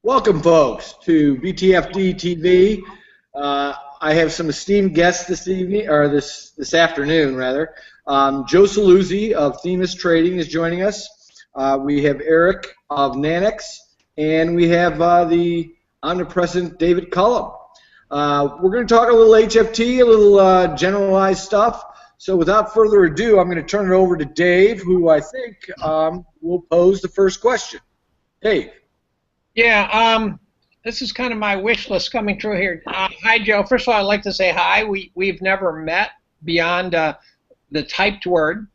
Welcome, folks, to BTFDtv. I have some esteemed guests this evening, or this afternoon, rather. Joe Saluzzi of Themis Trading is joining us. We have Eric of Nanex, and we have the omnipresent David Cullum. We're going to talk a little HFT, a little generalized stuff. So without further ado, I'm going to turn it over to Dave, who I think will pose the first question. Dave. Yeah, this is kind of my wish list coming true here. Hi, Joe. First of all, I'd like to say hi. We've never met beyond the typed word.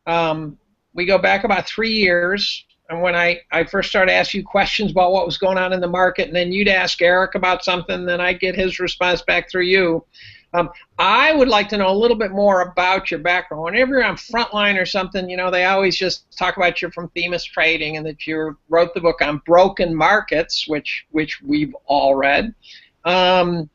We go back about 3 years, and when I first started asking you questions about what was going on in the market, and then you'd ask Eric about something, then I'd get his response back through you. I would like to know a little bit more about your background. Whenever you're on Frontline or something, you know, they always just talk about you're from Themis Trading and that you wrote the book on broken markets, which we've all read. Can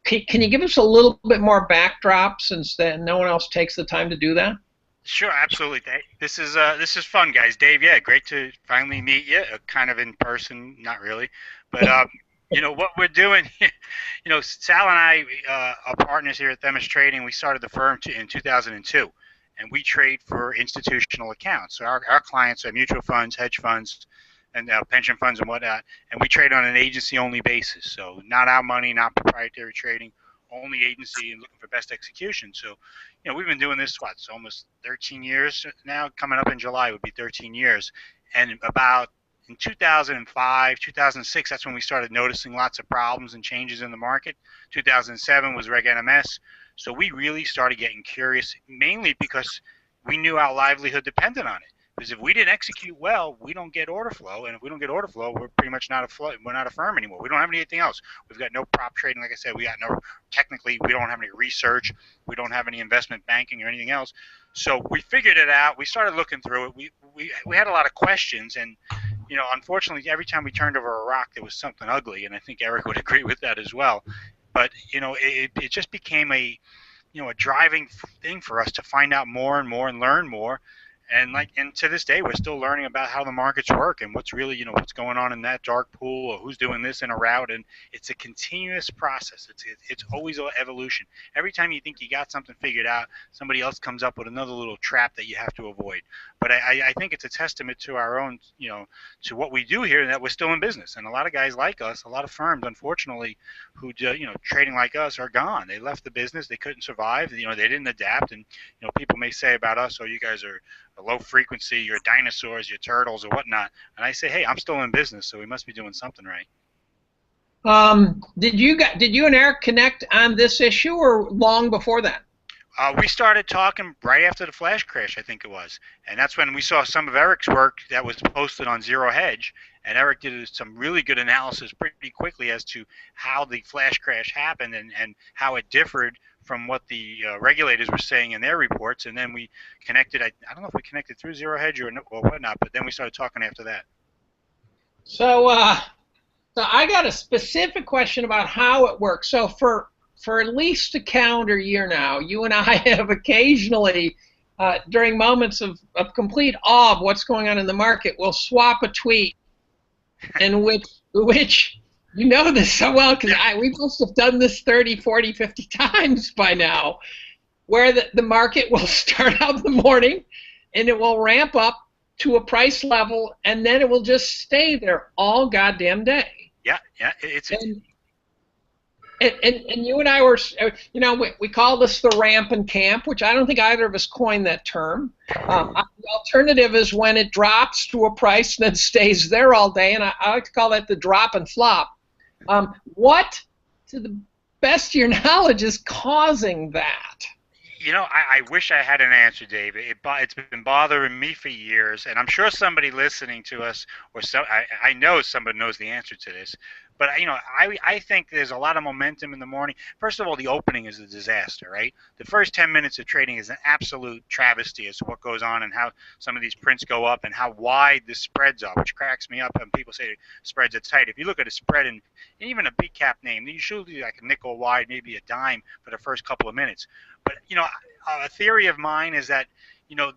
you give us a little bit more backdrop since no one else takes the time to do that? Sure, absolutely, Dave. This is fun, guys. Dave, yeah, great to finally meet you, kind of in person, not really, but you know what we're doing. You know, Sal and I are partners here at Themis Trading. We started the firm in 2002, and we trade for institutional accounts. So our clients are mutual funds, hedge funds, and pension funds and whatnot, and we trade on an agency-only basis. So not our money, not proprietary trading, only agency and looking for best execution. So, you know, we've been doing this, what, it's almost 13 years now. Coming up in July would be 13 years. And about in 2005, 2006, that's when we started noticing lots of problems and changes in the market. 2007 was Reg NMS. So we really started getting curious, mainly because we knew our livelihood depended on it. Because if we didn't execute well, we don't get order flow, and if we don't get order flow, we're pretty much we're not a firm anymore. We don't have anything else. We've got no prop trading, like I said. We don't have any research. We don't have any investment banking or anything else. So we figured it out. We started looking through it. We had a lot of questions, and you know, unfortunately, every time we turned over a rock, there was something ugly, and I think Eric would agree with that as well. But you know, it just became a driving thing for us to find out more and more and learn more. And to this day, we're still learning about how the markets work and what's really, you know, what's going on in that dark pool, or who's doing this in a route. And it's a continuous process. It's always an evolution. Every time you think you got something figured out, somebody else comes up with another little trap that you have to avoid. But I think it's a testament to our own, you know, to what we do here, and that we're still in business. And a lot of guys like us, a lot of firms, unfortunately, who you know, trading like us, are gone. They left the business. They couldn't survive. You know, they didn't adapt. And you know, people may say about us, "Oh, you guys are low frequency, you're dinosaurs, you're turtles," or whatnot. And I say, hey, I'm still in business, so we must be doing something right. Did you and Eric connect on this issue, or long before that? We started talking right after the flash crash, I think it was, and that's when we saw some of Eric's work that was posted on Zero Hedge, and Eric did some really good analysis pretty quickly as to how the flash crash happened and how it differed from what the regulators were saying in their reports. And then we connected. I don't know if we connected through Zero Hedge or whatnot, but then we started talking after that. So I got a specific question about how it works. So for at least a calendar year now, you and I have occasionally, during moments of complete awe of what's going on in the market, we'll swap a tweet in which you know this so well, because we must have done this 30, 40, 50 times by now, where the market will start out in the morning and it will ramp up to a price level, and then it will just stay there all goddamn day. Yeah. And you and I were, you know, we call this the ramp and camp, which I don't think either of us coined that term. The alternative is when it drops to a price and then stays there all day, and I like to call that the drop and flop. What, to the best of your knowledge, is causing that? You know, I wish I had an answer, Dave. It's been bothering me for years, and I'm sure somebody listening to us, or I know somebody knows the answer to this. But you know, I think there's a lot of momentum in the morning. First of all, the opening is a disaster, right? The first 10 minutes of trading is an absolute travesty as to what goes on and how some of these prints go up and how wide the spreads are, which cracks me up. And people say spreads are tight. If you look at a spread in even a big cap name, you should be like a nickel wide, maybe a dime for the first couple of minutes. But you know, a theory of mine is that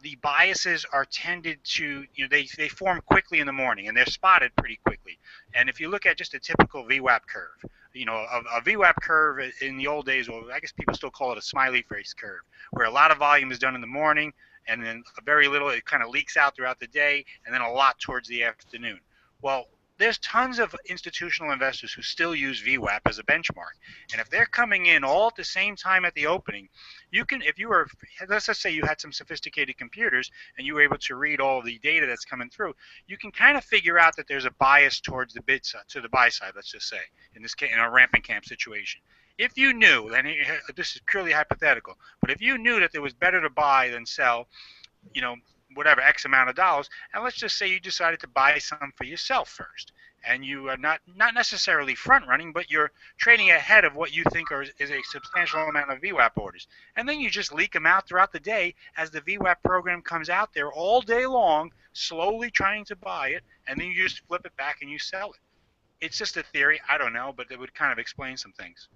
the biases are tended to, they form quickly in the morning, and they're spotted pretty quickly. And if you look at just a typical VWAP curve, a VWAP curve in the old days, or I guess people still call it a smiley face curve, where a lot of volume is done in the morning, and then very little, it kind of leaks out throughout the day, and then a lot towards the afternoon. Well, there's tons of institutional investors who still use VWAP as a benchmark. And if they're coming in all at the same time at the opening, let's just say you had some sophisticated computers and you were able to read all the data that's coming through, you can kind of figure out that there's a bias towards the bid side, to the buy side, let's just say, in this case, in a rampant camp situation. If you knew, and this is purely hypothetical, but if you knew that it was better to buy than sell, whatever X amount of dollars, and let's just say you decided to buy some for yourself first, and you are not necessarily front running, but you're trading ahead of what you think is a substantial amount of VWAP orders, and then you just leak them out throughout the day as the VWAP program comes out there all day long, slowly trying to buy it, and then you just flip it back and you sell it. It's just a theory, I don't know, but it would kind of explain some things.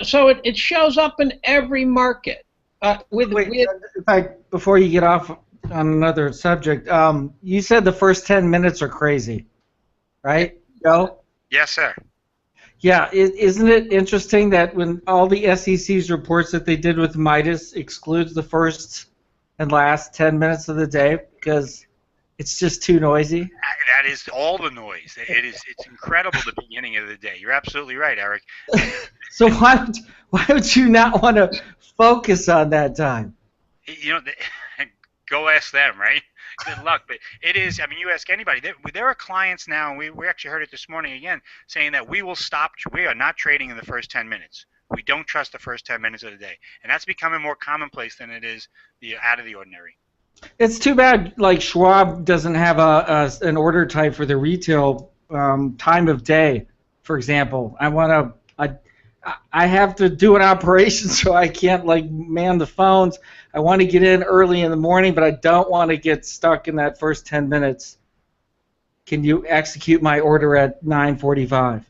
So it shows up in every market. Before you get off on another subject, you said the first 10 minutes are crazy, right, Joe? Yes, sir. Yeah, isn't it interesting that when all the SEC's reports that they did with Midas excludes the first and last 10 minutes of the day because it's just too noisy? That is all the noise. It's incredible the beginning of the day. You're absolutely right, Eric. So why would you not want to focus on that time? Go ask them, right? Good luck. But it is, you ask anybody. There are clients now, and we actually heard it this morning again, saying that we are not trading in the first 10 minutes. We don't trust the first 10 minutes of the day. And that's becoming more commonplace than it is out of the ordinary. It's too bad, like Schwab doesn't have an order type for the retail time of day, for example. I have to do an operation, so I can't man the phones. I want to get in early in the morning, but I don't want to get stuck in that first 10 minutes. Can you execute my order at 9:45?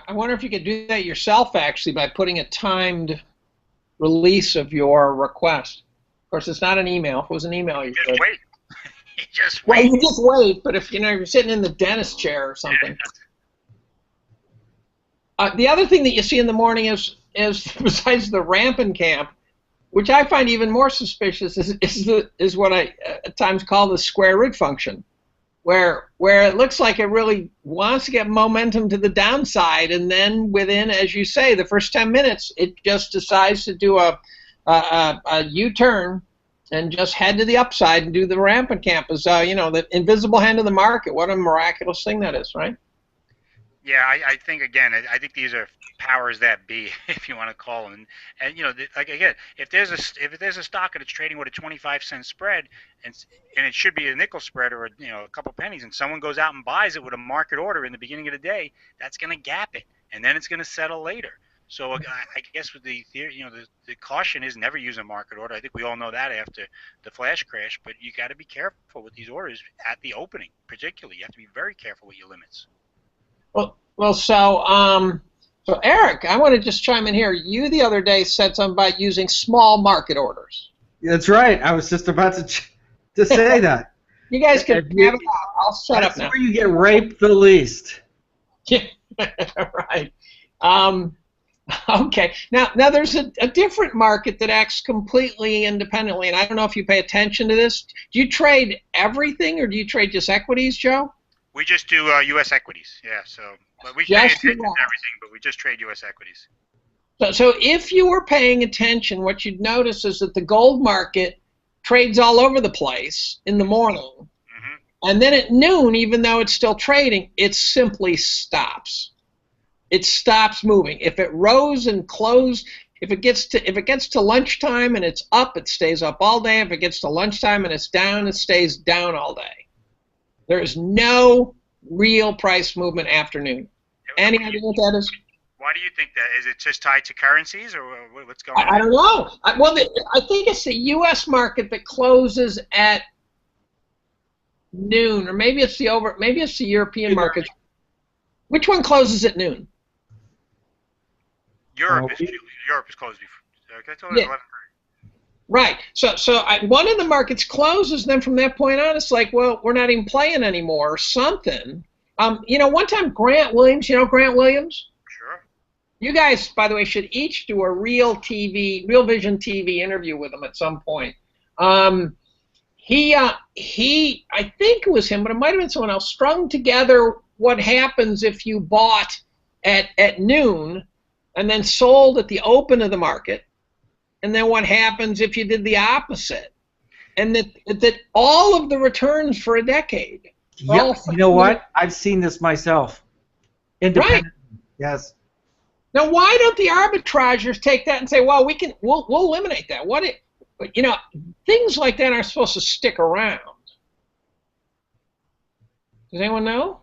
I wonder if you could do that yourself, actually, by putting a timed release of your request. Of course, it's not an email. If it was an email, you could. Wait. You just Well, wait. you just wait, but if you're sitting in the dentist chair or something. The other thing that you see in the morning is besides the rampant camp, which I find even more suspicious, is what I at times call the square root function, where it looks like it really wants to get momentum to the downside, and then within, as you say, the first 10 minutes, it just decides to do a U-turn and just head to the upside and do the rampant camp. As the invisible hand of the market. What a miraculous thing that is, right? Yeah, I think again, I think these are powers that be, if you want to call them. And again, if there's a stock and it's trading with a 25-cent spread, and it should be a nickel spread or a couple pennies, and someone goes out and buys it with a market order in the beginning of the day, that's going to gap it, and then it's going to settle later. So I guess with the theory, the caution is never use a market order. I think we all know that after the flash crash, but you got to be careful with these orders at the opening, particularly. You have to be very careful with your limits. So Eric, I want to just chime in here. You the other day said something about using small market orders. That's right. I was just about to say that. You guys can have it out. I'll shut up now. That's where you get raped the least. Yeah, right. Okay. Now there's a different market that acts completely independently, and I don't know if you pay attention to this. Do you trade everything, or do you trade just equities, Joe? We just do U.S. equities, yeah. But we pay attention to everything, but we just trade U.S. equities. So if you were paying attention, what you'd notice is that the gold market trades all over the place in the morning, and then at noon, even though it's still trading, it simply stops. It stops moving. If it rose and closed, if it gets to lunchtime and it's up, it stays up all day. If it gets to lunchtime and it's down, it stays down all day. There is no real price movement afternoon. Any idea what that is? Why do you think that? Is it just tied to currencies, or what's going on? I don't know. I think it's the U.S. market that closes at noon, or maybe it's the European market. Which one closes at noon? Europe is closed before. I told you 11:30. Right. One of the markets closes, then from that point on, it's like, well, we're not even playing anymore or something. One time Grant Williams, Grant Williams? Sure. You guys, by the way, should each do a Real Vision TV interview with him at some point. I think it was him, but it might have been someone else, strung together what happens if you bought at noon and then sold at the open of the market, and then what happens if you did the opposite, and that all of the returns for a decade. Yep. You know what? I've seen this myself. Independent. Right. Yes. Now, why don't the arbitrageurs take that and say, well, we'll eliminate that? Things like that aren't supposed to stick around. Does anyone know?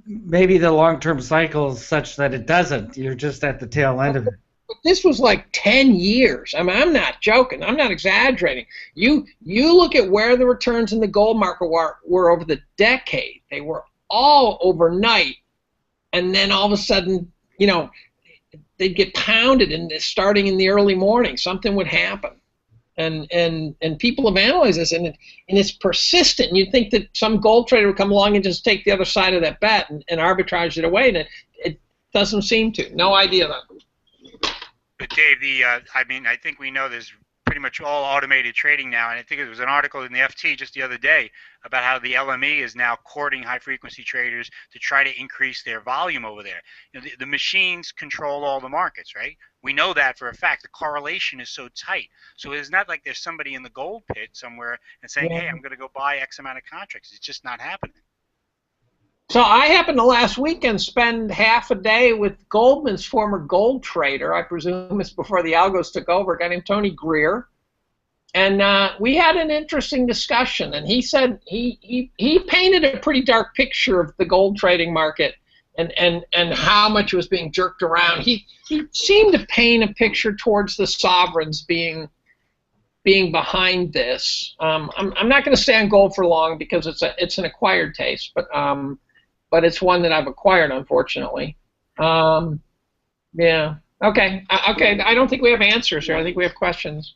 Maybe the long-term cycle is such that it doesn't. You're just at the tail end of it. But this was like 10 years. I mean, I'm not joking. I'm not exaggerating. You look at where the returns in the gold market were over the decade. They were all overnight, and then all of a sudden, they'd get pounded, and starting in the early morning, something would happen. And people have analyzed this, and it's persistent. And you'd think that some gold trader would come along and just take the other side of that bet and arbitrage it away, and it doesn't seem to. No idea though. But Dave, I think we know there's pretty much all automated trading now, and I think there was an article in the FT just the other day about how the LME is now courting high-frequency traders to try to increase their volume over there. The machines control all the markets, right? We know that for a fact. The correlation is so tight. So it's not like there's somebody in the gold pit somewhere and saying, hey, I'm going to go buy X amount of contracts. It's just not happening. So I happened to last weekend spend half a day with Goldman's former gold trader. I presume it's before the algos took over, a guy named Tony Greer. And we had an interesting discussion. And he said he painted a pretty dark picture of the gold trading market and how much it was being jerked around. He seemed to paint a picture towards the sovereigns being behind this. I'm not going to stay on gold for long because it's an acquired taste, but it's one that I've acquired, unfortunately. Yeah. Okay. I don't think we have answers here. I think we have questions.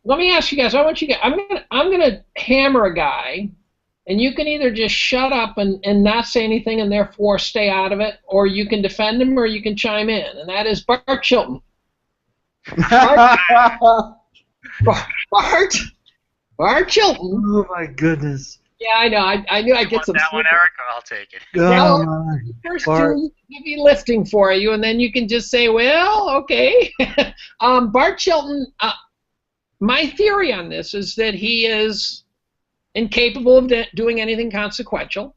Let me ask you guys. I'm gonna hammer a guy, and you can either just shut up and not say anything and therefore stay out of it, or you can defend him, or you can chime in. And that is Bart Chilton. Bart Chilton. Oh my goodness. Yeah, I know. I knew I'd get some. That one, Eric. I'll take it. Well, first two heavy lifting for you, and then you can just say, "Well, okay." Bart Chilton. My theory on this is that he is incapable of doing anything consequential.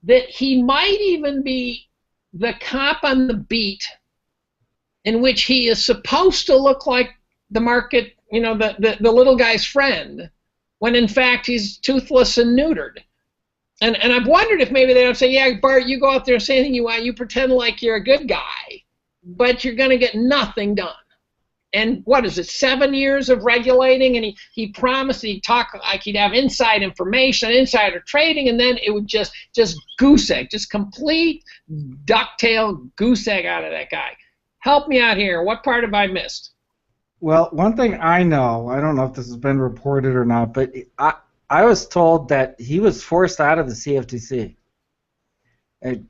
That he might even be the cop on the beat, in which he is supposed to look like the market, the little guy's friend, when in fact he's toothless and neutered. And I've wondered if maybe they don't say, yeah, Bart, you go out there and say anything you want, you pretend like you're a good guy, but you're going to get nothing done. And what is it, 7 years of regulating, and he promised he'd talk like he'd have inside information, insider trading, and then it would just goose egg, just complete ducktail goose egg out of that guy. Help me out here. What part have I missed? Well, one thing I know, I don't know if this has been reported or not, but I was told that he was forced out of the CFTC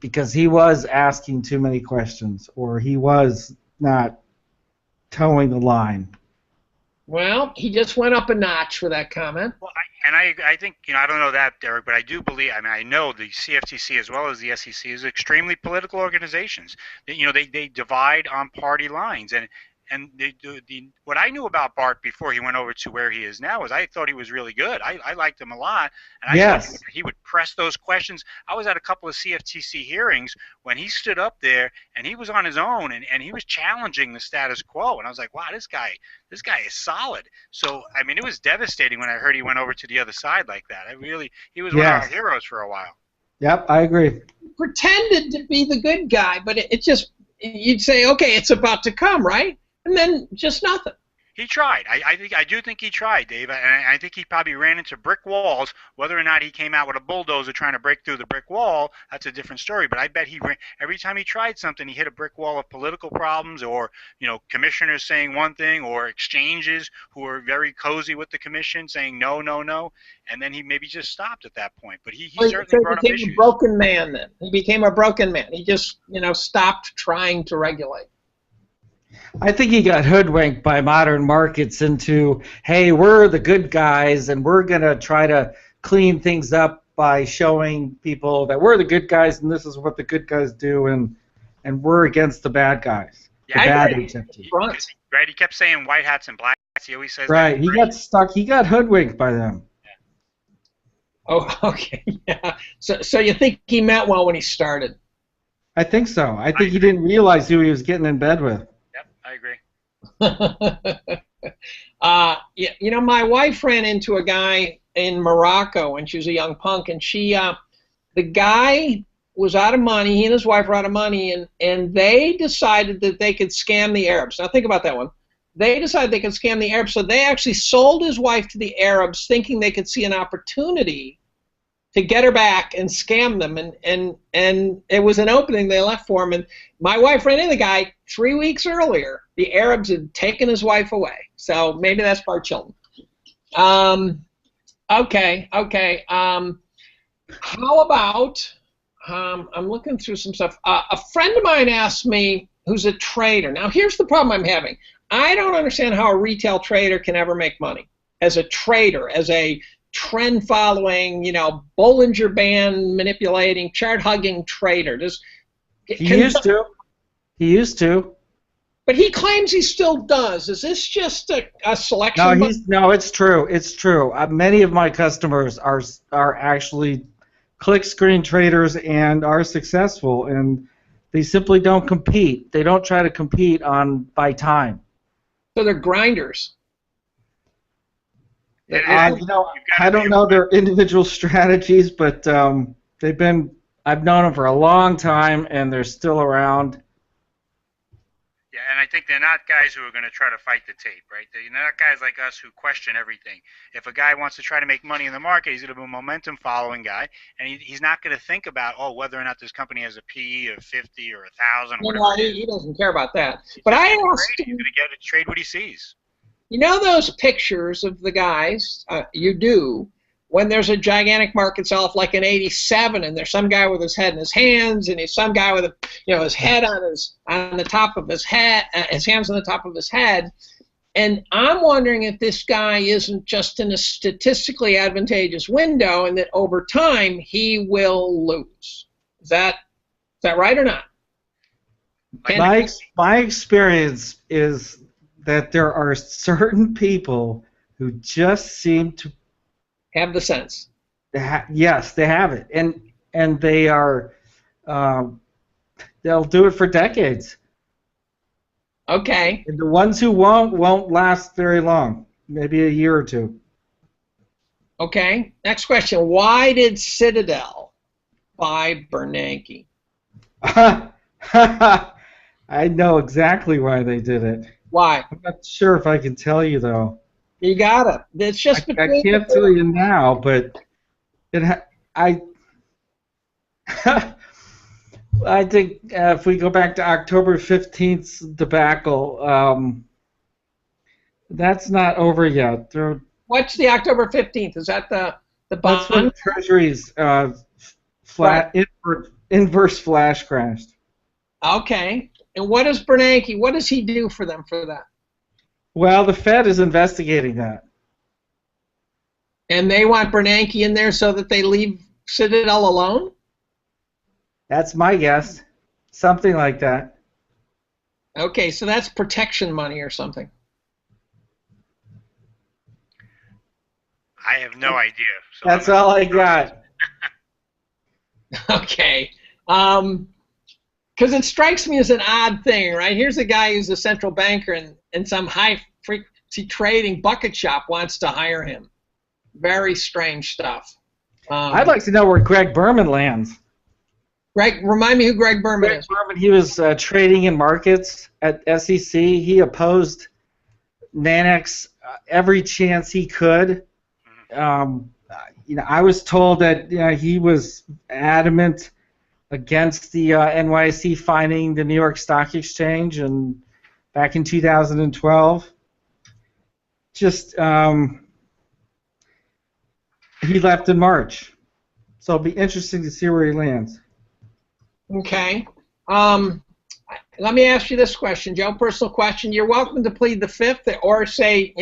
because he was asking too many questions, or he was not towing the line. Well, he just went up a notch for that comment. Well, I think, I don't know that, Derek, but I do believe, I know the CFTC as well as the SEC is extremely political organizations. They divide on party lines, and what I knew about Bart before he went over to where he is now is I thought he was really good. I liked him a lot, and I thought he would press those questions. I was at a couple of CFTC hearings when he stood up there and he was on his own and he was challenging the status quo, and I was like, wow, this guy is solid. So it was devastating when I heard he went over to the other side like that. He was one of our heroes for a while. Yep, I agree. Pretended to be the good guy, but it just, you'd say, okay, it's about to come, right? And then just nothing. He tried. I do think he tried, Dave, and I think he probably ran into brick walls. Whether or not he came out with a bulldozer trying to break through the brick wall, that's a different story. But I bet he ran, every time he tried something, he hit a brick wall of political problems, or commissioners saying one thing, or exchanges who were very cozy with the commission saying no, no, no, and then he maybe just stopped at that point. But he certainly brought up issues. He became a broken man then. He became a broken man. He just stopped trying to regulate. I think he got hoodwinked by modern markets into, hey, we're the good guys, and we're going to try to clean things up by showing people that we're the good guys, and this is what the good guys do, and we're against the bad guys. Yeah, the bad HFT. Right, he kept saying white hats and black hats. He always says right, that. He got stuck. He got hoodwinked by them. Oh, okay. Yeah. So you think he meant well when he started? I think so. I think he didn't realize who he was getting in bed with. I agree. My wife ran into a guy in Morocco when she was a young punk, and the guy was out of money. He and his wife were out of money, and they decided that they could scam the Arabs. Now think about that one. They decided they could scam the Arabs, so they actually sold his wife to the Arabs, thinking they could see an opportunity to get her back and scam them, and it was an opening they left for him. And my wife ran into the guy 3 weeks earlier. The Arabs had taken his wife away, so maybe that's Bart Chilton. Okay. How about I'm looking through some stuff. A friend of mine asked me, who's a trader. Now here's the problem I'm having. I don't understand how a retail trader can ever make money as a trader, as a trend following, Bollinger Band manipulating, chart hugging trader. He used to. But he claims he still does. Is this just a selection? No, it's true. It's true. Many of my customers are actually click screen traders and are successful, and they simply don't compete. They don't try to compete by time. So they're grinders. I don't know their individual strategies, but I've known them for a long time, and they're still around. Yeah, and I think they're not guys who are going to try to fight the tape, right? They're not guys like us who question everything. If a guy wants to try to make money in the market, he's going to be a momentum following guy, and he's not going to think about whether or not this company has a PE of 50 or 1,000. No, he doesn't care about that. But I asked him, he's going to trade what he sees. You know those pictures of the guys, you do, when there's a gigantic market sell-off like an 87, and there's some guy with his head in his hands, and he's some guy with his head on the top of his head, his hands on the top of his head, and I'm wondering if this guy isn't just in a statistically advantageous window, and that over time he will lose. Is that right or not? My experience is that there are certain people who just seem to have the sense. Yes, they have it, and they are they'll do it for decades. Okay. And the ones who won't last very long, maybe a year or two. Okay. Next question: why did Citadel buy Bernanke? I know exactly why they did it. Why? I'm not sure if I can tell you though. You got it. It's just I can't tell you now, but I think if we go back to October 15th's debacle, that's not over yet. What's the October 15th? Is that the bond? That's when Treasury's inverse flash crashed. Okay. And what does Bernanke? What does he do for them for that? Well, the Fed is investigating that. And they want Bernanke in there so that they leave Citadel alone? That's my guess. Something like that. Okay, so that's protection money or something. I have no idea. So that's all I got. Okay. Because it strikes me as an odd thing, right? Here's a guy who's a central banker and some high-frequency trading bucket shop wants to hire him. Very strange stuff. I'd like to know where Greg Berman lands. Greg, remind me who Greg Berman is. Berman, he was trading in markets at SEC. He opposed Nanex every chance he could. I was told that he was adamant against the NYSE fining the New York Stock Exchange, and back in 2012, just he left in March. So it'll be interesting to see where he lands. Okay. Let me ask you this question, Joe. Personal question. You're welcome to plead the fifth, or say,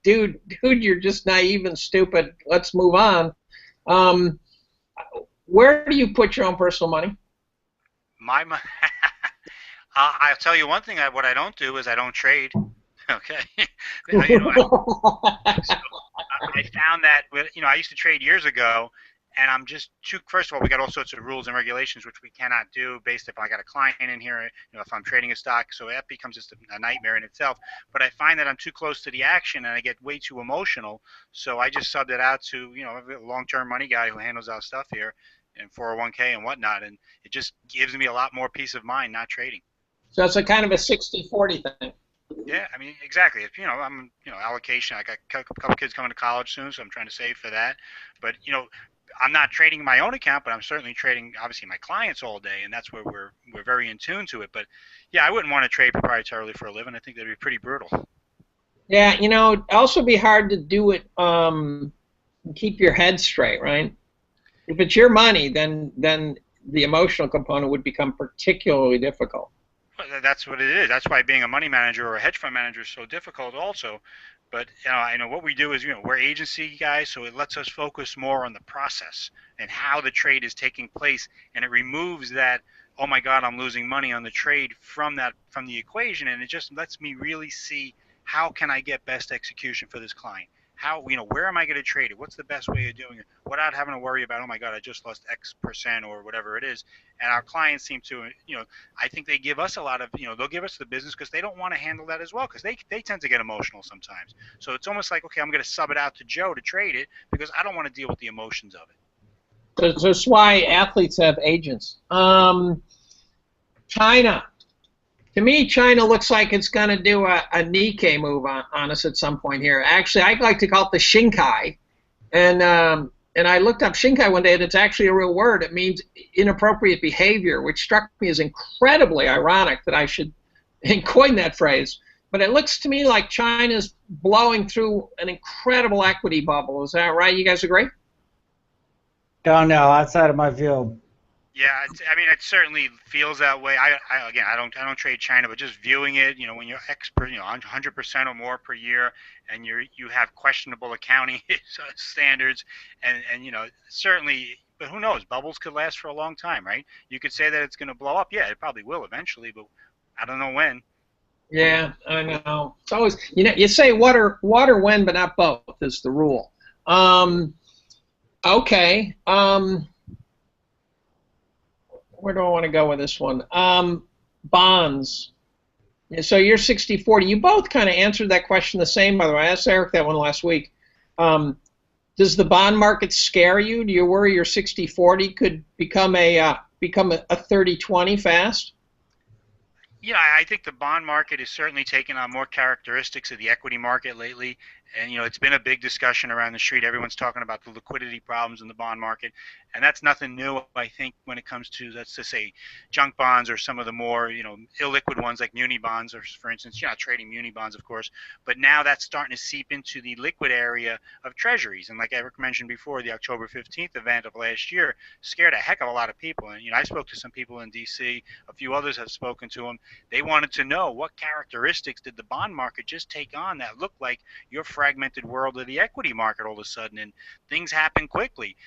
dude, you're just naive and stupid. Let's move on. Where do you put your own personal money? My money. I'll tell you one thing. What I don't do is I don't trade. Okay. So I found that I used to trade years ago, and I'm just too. First of all, we got all sorts of rules and regulations which we cannot do based if I got a client in here, if I'm trading a stock. So that becomes just a nightmare in itself. But I find that I'm too close to the action and I get way too emotional. So I just subbed it out to a long-term money guy who handles our stuff here, and 401k and whatnot, and it just gives me a lot more peace of mind not trading. So it's a kind of a 60-40 thing. Yeah, I mean, exactly. If I'm allocation. I got a couple kids coming to college soon, so I'm trying to save for that. But I'm not trading my own account, but I'm certainly trading obviously my clients all day, and that's where we're very in tune to it. But yeah, I wouldn't want to trade proprietarily for a living. I think that'd be pretty brutal. Yeah, it'd also be hard to do it. Keep your head straight, right? If it's your money, then the emotional component would become particularly difficult. Well, that's what it is. That's why being a money manager or a hedge fund manager is so difficult also. But I know what we do is we're agency guys, so it lets us focus more on the process and how the trade is taking place, and it removes that, oh my God, I'm losing money on the trade from the equation, and it just lets me really see how can I get best execution for this client. How, where am I going to trade it? What's the best way of doing it without having to worry about, oh my God, I just lost X percent or whatever it is. And our clients seem to, I think they give us a lot of, they'll give us the business because they don't want to handle that as well, because they tend to get emotional sometimes. So it's almost like, okay, I'm going to sub it out to Joe to trade it because I don't want to deal with the emotions of it. So that's why athletes have agents. China. To me, China looks like it's going to do a Nikkei move on us at some point here. Actually, I like to call it the Shinkai. And I looked up Shinkai one day, and it's actually a real word. It means inappropriate behavior, which struck me as incredibly ironic that I should coin that phrase. But it looks to me like China's blowing through an incredible equity bubble. Is that right? You guys agree? Oh, no, outside of my field. Yeah, I mean, it certainly feels that way. I don't trade China, but just viewing it, when you're expert, 100% or more per year, and you have questionable accounting standards, and certainly, but who knows? Bubbles could last for a long time, right? You could say that it's going to blow up. Yeah, it probably will eventually, but I don't know when. Yeah, I know. It's always, you say water when, but not both is the rule. Okay. Where do I want to go with this one? Bonds. So you're 60-40. You both kind of answered that question the same, by the way. I asked Eric that one last week. Does the bond market scare you? Do you worry your 60-40 could become a 30-20 fast? Yeah, I think the bond market is certainly taking on more characteristics of the equity market lately. And, it's been a big discussion around the street. Everyone's talking about the liquidity problems in the bond market. And that's nothing new, I think, when it comes to, let's just say, junk bonds or some of the more, illiquid ones like muni bonds, or, for instance, you're not trading muni bonds, of course. But now that's starting to seep into the liquid area of treasuries. And like Eric mentioned before, the October 15th event of last year scared a heck of a lot of people. And, I spoke to some people in D.C. A few others have spoken to them. They wanted to know what characteristics did the bond market just take on that looked like your fragmented world of the equity market all of a sudden, and things happen quickly.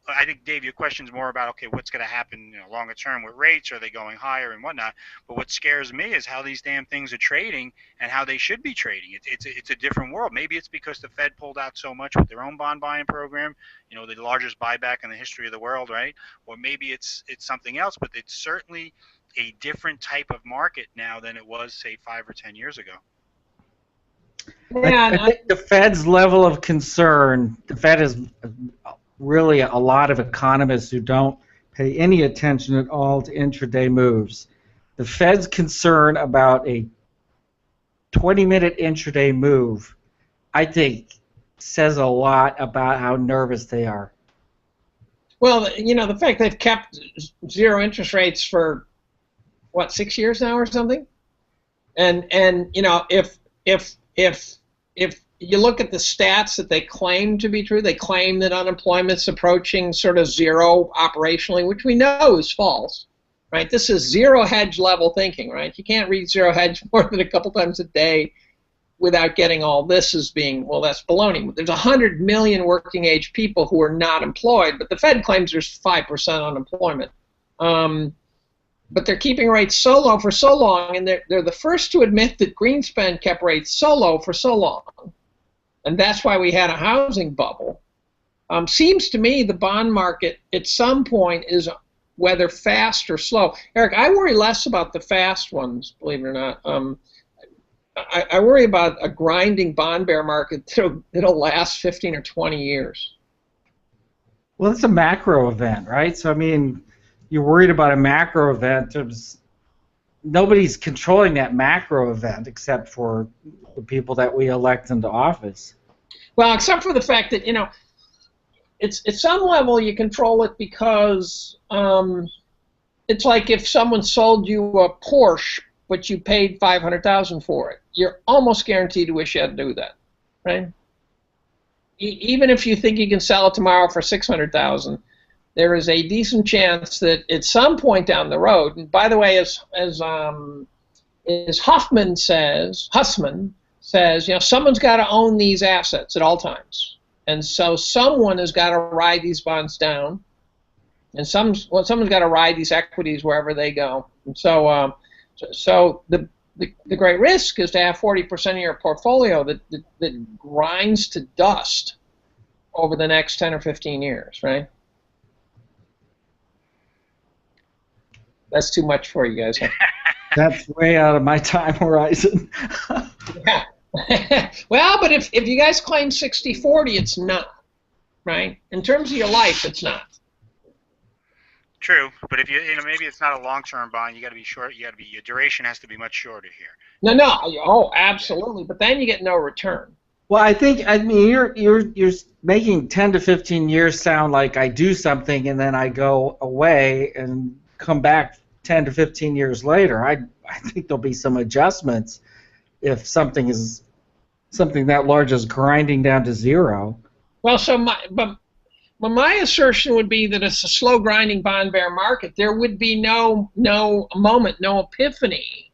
I think, Dave, your question's more about, okay, what's going to happen longer term with rates? Are they going higher and whatnot? But what scares me is how these damn things are trading and how they should be trading. It's a different world. Maybe it's because the Fed pulled out so much with their own bond buying program, the largest buyback in the history of the world, right? Or maybe it's something else, but it's certainly a different type of market now than it was, say, 5 or 10 years ago. Yeah, I think the Fed's level of concern, the Fed is really a lot of economists who don't pay any attention at all to intraday moves. The Fed's concern about a 20-minute intraday move, I think, says a lot about how nervous they are. Well, you know, the fact they've kept zero interest rates for what, 6 years now or something, and you know, if you look at the stats that they claim to be true, they claim that unemployment's approaching sort of zero operationally, which we know is false, right? This is zero hedge level thinking, right? You can't read zero hedge more than a couple times a day without getting all this as being, well, that's baloney. There's 100 million working age people who are not employed, but the Fed claims there's 5% unemployment. But they're keeping rates so low for so long, and they're the first to admit that Greenspan kept rates so low for so long. And that's why we had a housing bubble. Seems to me the bond market at some point is whether fast or slow. Eric, I worry less about the fast ones, believe it or not. I worry about a grinding bond bear market that'll last 15 or 20 years. Well, it's a macro event, right? So, I mean, you're worried about a macro event. Nobody's controlling that macro event except for the people that we elect into office. Well, except for the fact that, you know, it's at some level you control it because it's like if someone sold you a Porsche but you paid $500,000 for it, you're almost guaranteed to wish you had to do that, right? Even if you think you can sell it tomorrow for $600,000, there is a decent chance that at some point down the road, and by the way, as Hussman says, you know, someone's got to own these assets at all times, and so someone has got to ride these bonds down, and someone's got to ride these equities wherever they go. And so, the great risk is to have 40% of your portfolio that grinds to dust over the next 10 or 15 years, right? That's too much for you guys. Huh? That's way out of my time horizon. Yeah. Well, but if you guys claim 60-40, it's not, right? In terms of your life, it's not. True, but if you know, maybe it's not a long-term bond. You got to be short. Your duration has to be much shorter here. No. Oh, absolutely. But then you get no return. Well, I mean, you're making 10 to 15 years sound like I do something and then I go away and come back 10 to 15 years later. I think there'll be some adjustments if something that large is grinding down to zero. Well, my assertion would be that it's a slow grinding bond bear market. There would be no moment, no epiphany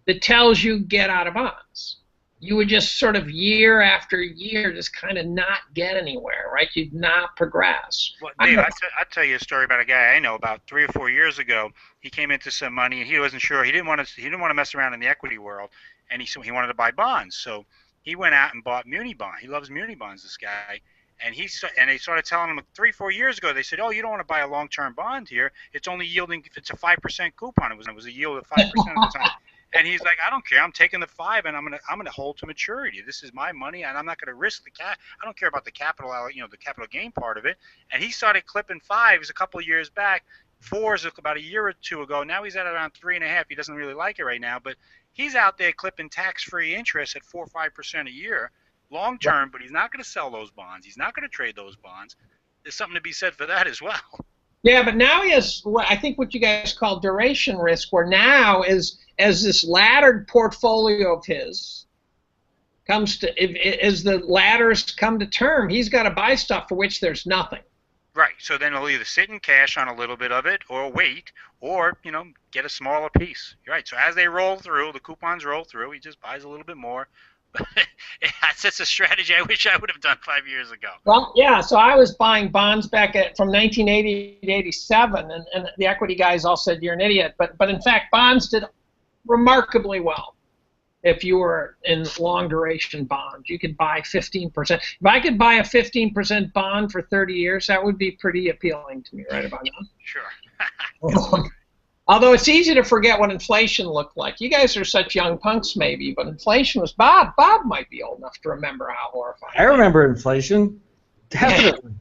that tells you get out of bonds. You would just sort of year after year just kind of not get anywhere, right? You'd not progress. Well, Dave, I'll tell you a story about a guy I know about 3 or 4 years ago. He came into some money and he wasn't sure. He didn't want to mess around in the equity world, and he wanted to buy bonds. So he went out and bought muni bonds. He loves muni bonds, this guy. And they started telling him 3 or 4 years ago. They said, "Oh, you don't want to buy a long-term bond here. It's only yielding if it's a 5% coupon." It was a yield of 5% at the time. And he's like, "I don't care. I'm taking the 5, and I'm gonna hold to maturity. This is my money, and I'm not gonna risk the cap. I don't care about the capital, the capital gain part of it." And he started clipping 5s a couple of years back, 4s about a year or two ago. Now he's at around 3.5. He doesn't really like it right now, but he's out there clipping tax-free interest at 4 or 5% a year. Long term, but he's not going to sell those bonds. He's not going to trade those bonds. There's something to be said for that as well. Yeah, but now he has, I think, what you guys call duration risk, where now as this laddered portfolio of his comes to, as the ladders come to term, he's got to buy stuff for which there's nothing. Right. So then he'll either sit in cash on a little bit of it, or wait, or get a smaller piece. You're right. So as they roll through, the coupons roll through. He just buys a little bit more. That's a strategy I wish I would have done 5 years ago. Well, yeah, so I was buying bonds back from 1980 to 87, and the equity guys all said you're an idiot. But in fact, bonds did remarkably well if you were in long duration bonds. You could buy 15%. If I could buy a 15% bond for 30 years, that would be pretty appealing to me right about now. Sure. Although it's easy to forget what inflation looked like. You guys are such young punks, maybe, but inflation was Bob. Bob might be old enough to remember how horrifying. I remember inflation, definitely.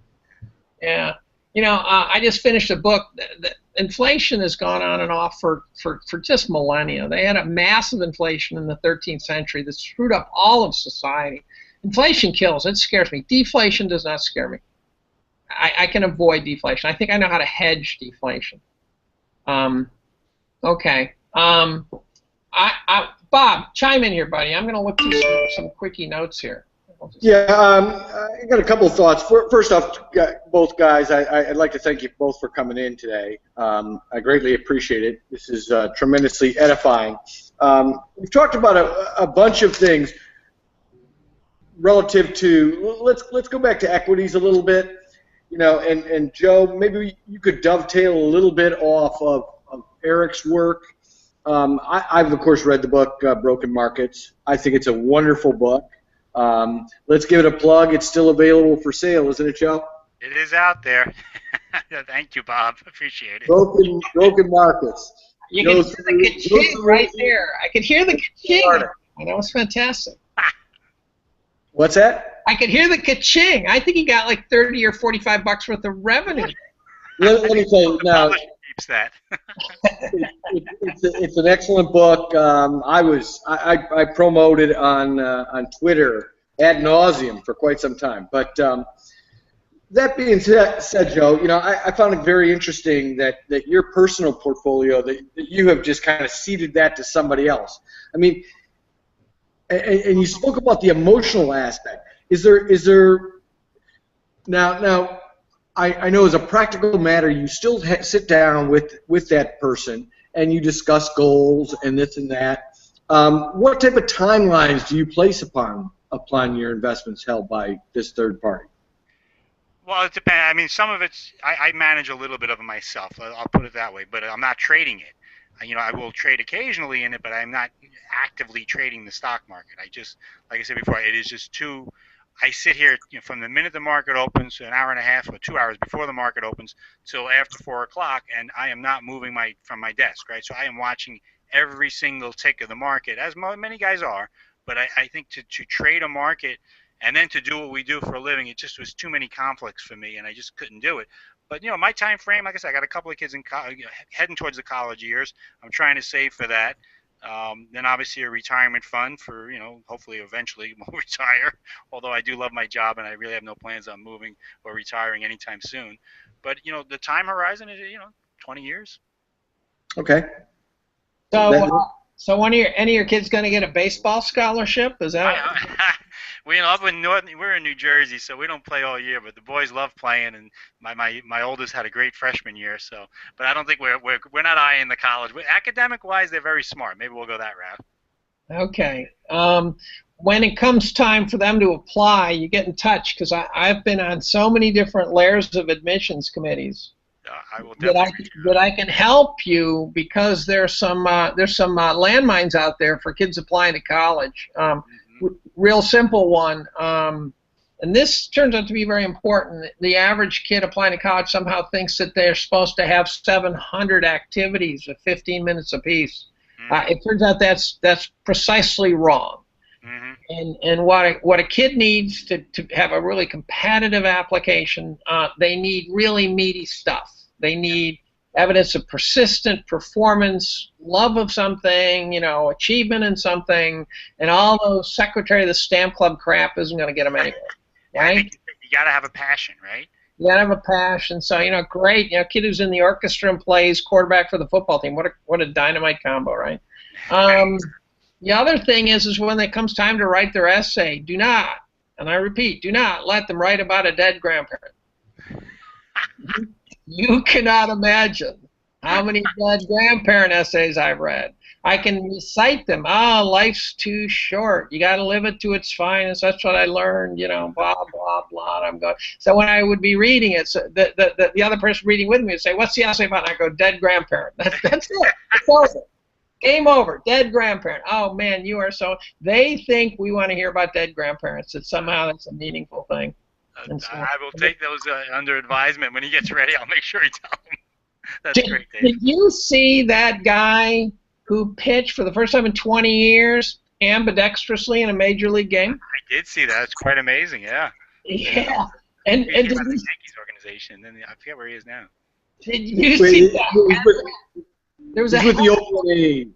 Yeah. I just finished a book inflation has gone on and off for just millennia. They had a massive inflation in the 13th century that screwed up all of society. Inflation kills. It scares me. Deflation does not scare me. I can avoid deflation. I think I know how to hedge deflation. Okay. Bob, chime in here, buddy. I'm going to look through some quickie notes here. Yeah, I got a couple of thoughts. First off, both guys, I'd like to thank you both for coming in today. I greatly appreciate it. This is tremendously edifying. We've talked about a bunch of things relative to, let's go back to equities a little bit. You know, and Joe, maybe you could dovetail a little bit off of Eric's work. I've, of course, read the book, Broken Markets. I think it's a wonderful book. Let's give it a plug. It's still available for sale, isn't it, Joe? It is out there. Thank you, Bob. Appreciate it. Broken Markets. You can hear the ka-ching right there. I can hear the ka-ching. That was fantastic. What's that? I could hear the ka-ching. I think he got like 30 or 45 bucks worth of revenue. Let me tell you now. Keeps that. It's an excellent book. I promoted on Twitter ad nauseum for quite some time. But that being said, Joe, you know, I found it very interesting that your personal portfolio, that you have just kind of ceded that to somebody else. I mean, and you spoke about the emotional aspect. Is there now? I know as a practical matter, you still sit down with that person and you discuss goals and this and that. What type of timelines do you place upon your investments held by this third party? Well, it depends. I mean, some of it's I manage a little bit of it myself. I'll put it that way. But I'm not trading it. You know, I will trade occasionally in it, but I'm not actively trading the stock market. I just, like I said before, it is just too. I sit here, you know, from the minute the market opens, an hour and a half or 2 hours before the market opens, till after 4 o'clock, and I am not moving from my desk, right? So I am watching every single tick of the market, as many guys are. But I think to trade a market and then to do what we do for a living, it just was too many conflicts for me, and I just couldn't do it. But, you know, my time frame, like I said, I got a couple of kids in heading towards the college years. I'm trying to save for that. Then obviously a retirement fund for, you know, hopefully eventually we'll retire, although I do love my job and I really have no plans on moving or retiring anytime soon. But, you know, the time horizon is, you know, 20 years. Okay. So any of your kids going to get a baseball scholarship? Is that? We're in New Jersey, so we don't play all year. But the boys love playing, and my oldest had a great freshman year. So, but I don't think we're not eyeing the college. Academic wise, they're very smart. Maybe we'll go that route. Okay. When it comes time for them to apply, you get in touch because I've been on so many different layers of admissions committees. I will definitely that I can help you because there's some landmines out there for kids applying to college. Real simple one, and this turns out to be very important. The average kid applying to college somehow thinks that they're supposed to have 700 activities of 15 minutes apiece. It turns out that's precisely wrong. And what a kid needs to have a really competitive application, they need really meaty stuff. They need evidence of persistent performance, love of something, you know, achievement in something, and all those secretary of the stamp club crap isn't going to get them anywhere, right? I think you got to have a passion, right? You got to have a passion. So, you know, great, you know, kid who's in the orchestra and plays quarterback for the football team. What a dynamite combo, right? The other thing is when it comes time to write their essay, do not, and I repeat, do not let them write about a dead grandparent. You cannot imagine how many dead grandparent essays I've read. I can recite them. Life's too short. You got to live it to its finest. That's what I learned, you know, blah, blah, blah. I'm going. So when I would be reading it, so the other person reading with me would say, what's the essay about? And I go, dead grandparent. That's it. It's over. Game over. Dead grandparent. Oh, man, you are so. They think we want to hear about dead grandparents, that somehow that's a meaningful thing. So, I will take those under advisement. When he gets ready, I'll make sure he tells him. That's great, Dave. Did you see that guy who pitched for the first time in 20 years ambidextrously in a major league game? I did see that. It's quite amazing, yeah. Yeah. And did the you, Yankees organization, and I forget where he is now. Did you see that? There was He's with the Oakland A's.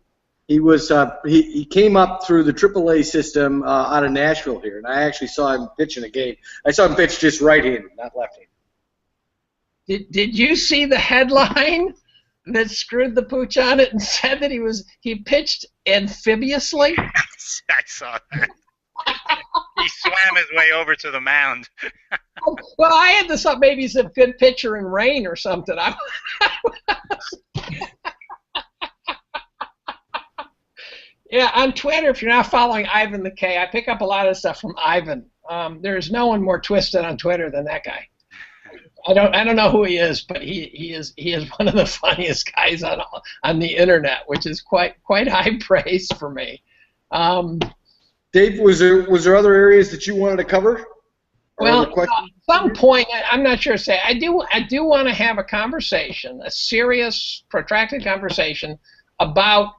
He was he came up through the AAA system out of Nashville here, and I actually saw him pitch in a game. I saw him pitch just right-handed, not left-handed. Did you see the headline that screwed the pooch on it and said that he pitched amphibiously? I saw that. He swam his way over to the mound. Well, I had this up. Maybe he's a good pitcher in rain or something. Yeah, on Twitter, if you're not following Ivan the K, I pick up a lot of stuff from Ivan. There's no one more twisted on Twitter than that guy. I don't know who he is, but he is one of the funniest guys on the internet, which is quite high praise for me. Dave, was there other areas that you wanted to cover? Well, at some point, I'm not sure to say. I do want to have a conversation, a serious, protracted conversation about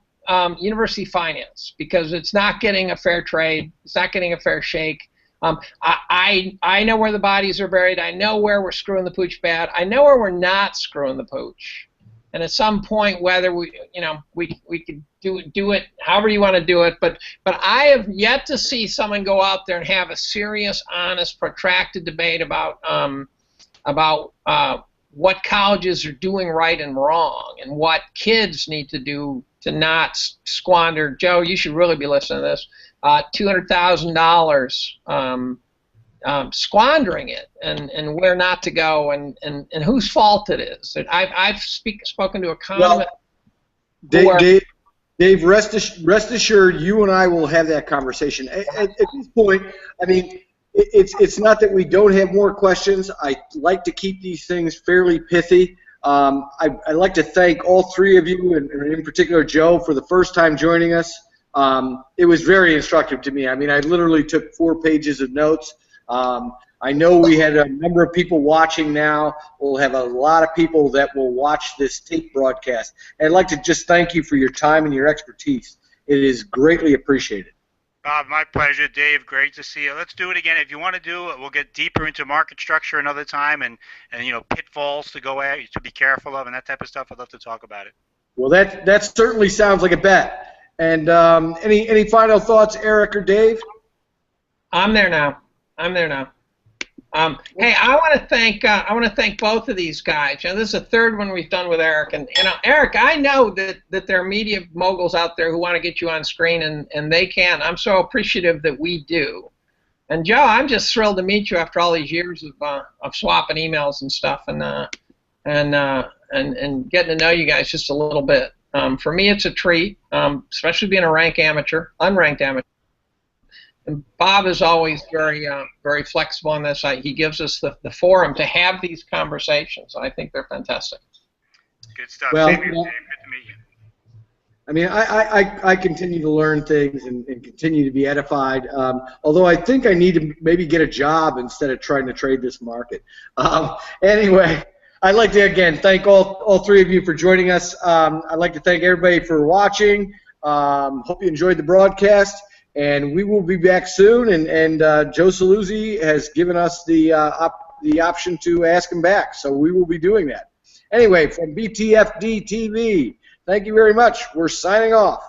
university finance, because it's not getting a fair trade. It's not getting a fair shake. I know where the bodies are buried. I know where we're screwing the pooch bad. I know where we're not screwing the pooch. And at some point, whether we could do it however you want to do it, but I have yet to see someone go out there and have a serious, honest, protracted debate about what colleges are doing right and wrong, and what kids need to do to not squander. Joe, you should really be listening to this. $200,000 squandering it, and where not to go, and whose fault it is. I've spoken to economists. Well, Dave, rest assured, you and I will have that conversation. At this point, I mean, it's not that we don't have more questions. I like to keep these things fairly pithy. I'd like to thank all three of you, and in particular Joe, for the first time joining us. It was very instructive to me. I mean, I literally took 4 pages of notes. I know we had a number of people watching now. We'll have a lot of people that will watch this tape broadcast. And I'd like to just thank you for your time and your expertise. It is greatly appreciated. Bob, my pleasure. Dave, great to see you. Let's do it again. If you want to do it, we'll get deeper into market structure another time, and pitfalls to go at, to be careful of, and that type of stuff. I'd love to talk about it. Well, that certainly sounds like a bet. And any final thoughts, Eric or Dave? I'm there now. Hey, I want to thank both of these guys. This is the third one we've done with Eric, and Eric, I know that there are media moguls out there who want to get you on screen, and they can. I'm so appreciative that we do. And Joe, I'm just thrilled to meet you after all these years of swapping emails and stuff, and getting to know you guys just a little bit. For me, it's a treat, especially being a unranked amateur. And Bob is always very flexible on this. He gives us the forum to have these conversations. I think they're fantastic. Good stuff. Well, Good to meet you. I mean, I continue to learn things and continue to be edified. Although I think I need to maybe get a job instead of trying to trade this market. Anyway, I'd like to again thank all three of you for joining us. I'd like to thank everybody for watching. Hope you enjoyed the broadcast. And we will be back soon, and Joe Saluzzi has given us the option to ask him back, so we will be doing that. Anyway, from BTFDtv, thank you very much. We're signing off.